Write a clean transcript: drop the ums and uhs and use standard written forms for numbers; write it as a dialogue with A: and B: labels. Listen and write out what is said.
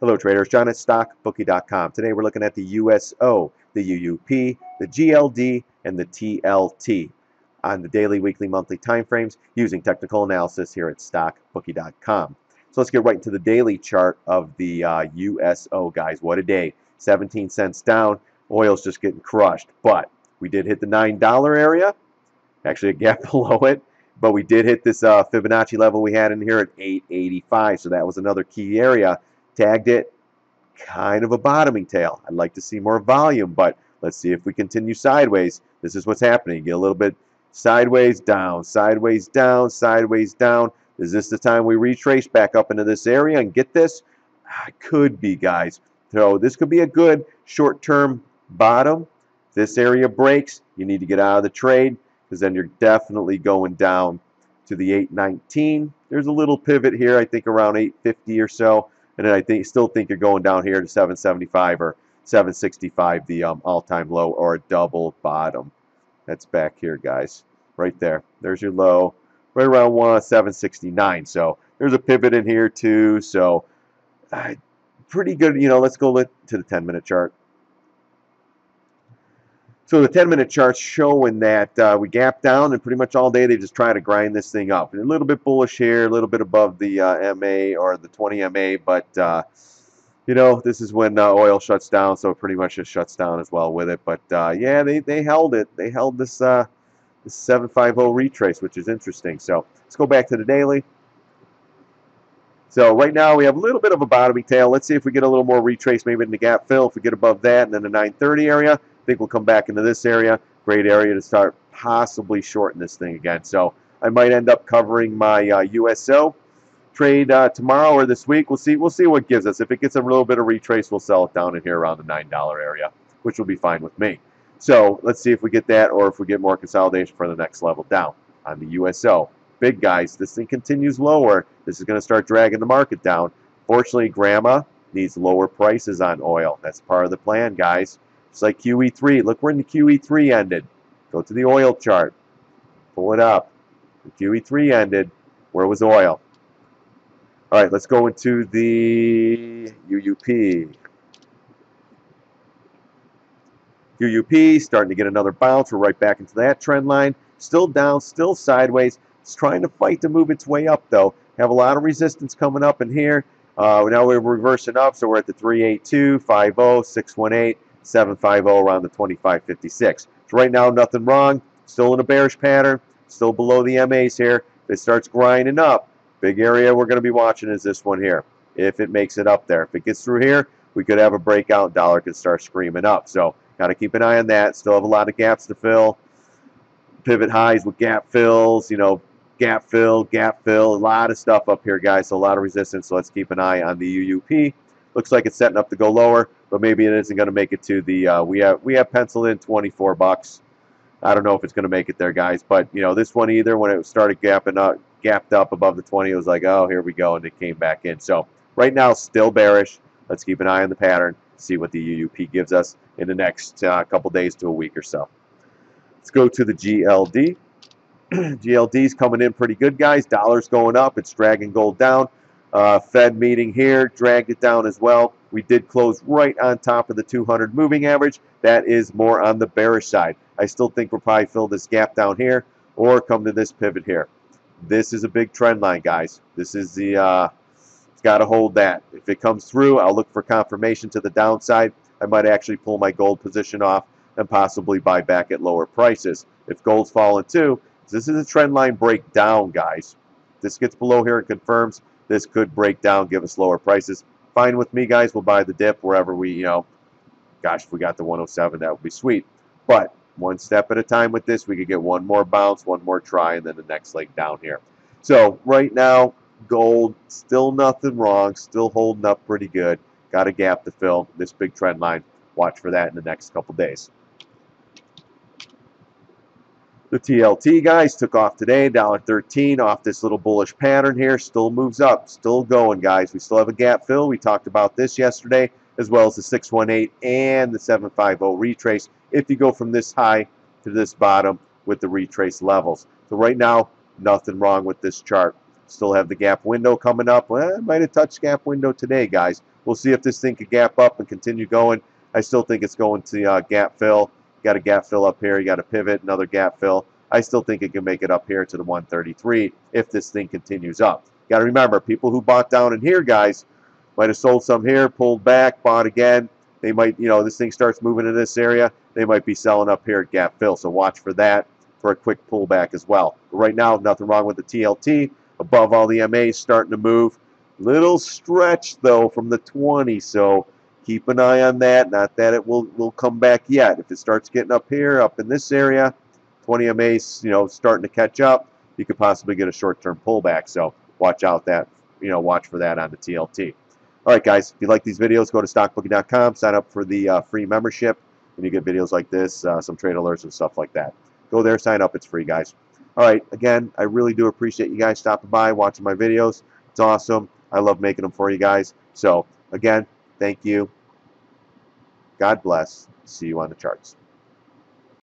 A: Hello traders, John at StockBookie.com. Today we're looking at the USO, the UUP, the GLD, and the TLT on the daily, weekly, monthly time frames using technical analysis here at StockBookie.com. So let's get right into the daily chart of the USO, guys. What a day. 17 cents down. Oil's just getting crushed. But we did hit the $9 area. Actually, a gap below it. But we did hit this Fibonacci level we had in here at 885. So that was another key area. Tagged it, kind of a bottoming tail. I'd like to see more volume, but let's see if we continue sideways. This is what's happening. You get a little bit sideways, down, sideways, down, sideways, down. Is this the time we retrace back up into this area and get this? Could be, guys. So this could be a good short-term bottom. If this area breaks, you need to get out of the trade because then you're definitely going down to the 819. There's a little pivot here, I think around 850 or so. And then I still think you're going down here to 775 or 765, the all-time low, or a double bottom. That's back here, guys. Right there. There's your low. Right around 769. So there's a pivot in here too. So pretty good. You know, let's go to the 10-minute chart. So the 10-minute chart's showing that we gap down, and pretty much all day they just try to grind this thing up. And a little bit bullish here, a little bit above the MA or the 20 MA, but you know, this is when oil shuts down, so it pretty much just shuts down as well with it. But yeah, they held it. They held this 750 retrace, which is interesting. So let's go back to the daily. So right now we have a little bit of a bottoming tail. Let's see if we get a little more retrace, maybe in the gap fill. If we get above that and then the 930 area, I think we'll come back into this area. Great area to start possibly shorting this thing again. So I might end up covering my USO trade tomorrow or this week. We'll see what gives us. If it gets a little bit of retrace, we'll sell it down in here around the $9 area, which will be fine with me. So let's see if we get that or if we get more consolidation for the next level down on the USO. Big guys, this thing continues lower. This is going to start dragging the market down. Fortunately, Grandma needs lower prices on oil. That's part of the plan, guys. It's like QE3. Look where the QE3 ended. Go to the oil chart. Pull it up. The QE3 ended. Where was oil? All right, let's go into the UUP. UUP starting to get another bounce. We're right back into that trend line. Still down, still sideways. It's trying to fight to move its way up, though. Have a lot of resistance coming up in here. Now we're reversing up, so we're at the 382, 50, 618. 750 around the 2556. So right now, nothing wrong. Still in a bearish pattern. Still below the MAs here. If it starts grinding up, big area we're going to be watching is this one here. If it makes it up there. If it gets through here, we could have a breakout. Dollar could start screaming up. So got to keep an eye on that. Still have a lot of gaps to fill. Pivot highs with gap fills. You know, gap fill, a lot of stuff up here, guys. So a lot of resistance. So let's keep an eye on the UUP. Looks like it's setting up to go lower, but maybe it isn't going to make it to the. We have penciled in 24 bucks. I don't know if it's going to make it there, guys. But you know, this one either when it started gapped up above the 20, it was like, oh, here we go, and it came back in. So right now, still bearish. Let's keep an eye on the pattern. See what the UUP gives us in the next couple days to a week or so. Let's go to the GLD. GLD's coming in pretty good, guys. Dollar's going up. It's dragging gold down. Fed meeting here dragged it down as well. We did close right on top of the 200 moving average. That is more on the bearish side. I still think we'll probably fill this gap down here or come to this pivot here. This is a big trend line, guys. This is the it's got to hold that. If it comes through, I'll look for confirmation to the downside. I might actually pull my gold position off and possibly buy back at lower prices. If gold's falling too, this is a trend line breakdown, guys. If this gets below here and confirms, this could break down, give us lower prices. Fine with me, guys. We'll buy the dip wherever we, you know, gosh, if we got the 107, that would be sweet. But one step at a time with this, we could get one more bounce, one more try, and then the next leg down here. So right now, gold, still nothing wrong, still holding up pretty good. Got a gap to fill. This big trend line, watch for that in the next couple days. The TLT, guys, took off today, $1.13 off this little bullish pattern here. Still moves up, still going, guys. We still have a gap fill. We talked about this yesterday, as well as the 618 and the 750 retrace if you go from this high to this bottom with the retrace levels. So right now, nothing wrong with this chart. Still have the gap window coming up. Well, might have touched gap window today, guys. We'll see if this thing could gap up and continue going. I still think it's going to gap fill. Got a gap fill up here. You got a pivot, another gap fill. I still think it can make it up here to the 133 if this thing continues up. Got to remember, people who bought down in here, guys, might have sold some here, pulled back, bought again. They might, you know, this thing starts moving in this area. They might be selling up here at gap fill. So watch for that for a quick pullback as well. But right now, nothing wrong with the TLT. Above all, the MAs starting to move. Little stretch, though, from the 20. So keep an eye on that. Not that it will come back yet. If it starts getting up here, up in this area, 20 MAs, you know, starting to catch up, you could possibly get a short-term pullback. So watch out that, you know, watch for that on the TLT. All right, guys, if you like these videos, go to StockBookie.com, sign up for the free membership, and you get videos like this, some trade alerts and stuff like that. Go there, sign up. It's free, guys. All right, again, I really do appreciate you guys stopping by, watching my videos. It's awesome. I love making them for you guys. So, again, thank you. God bless. See you on the charts.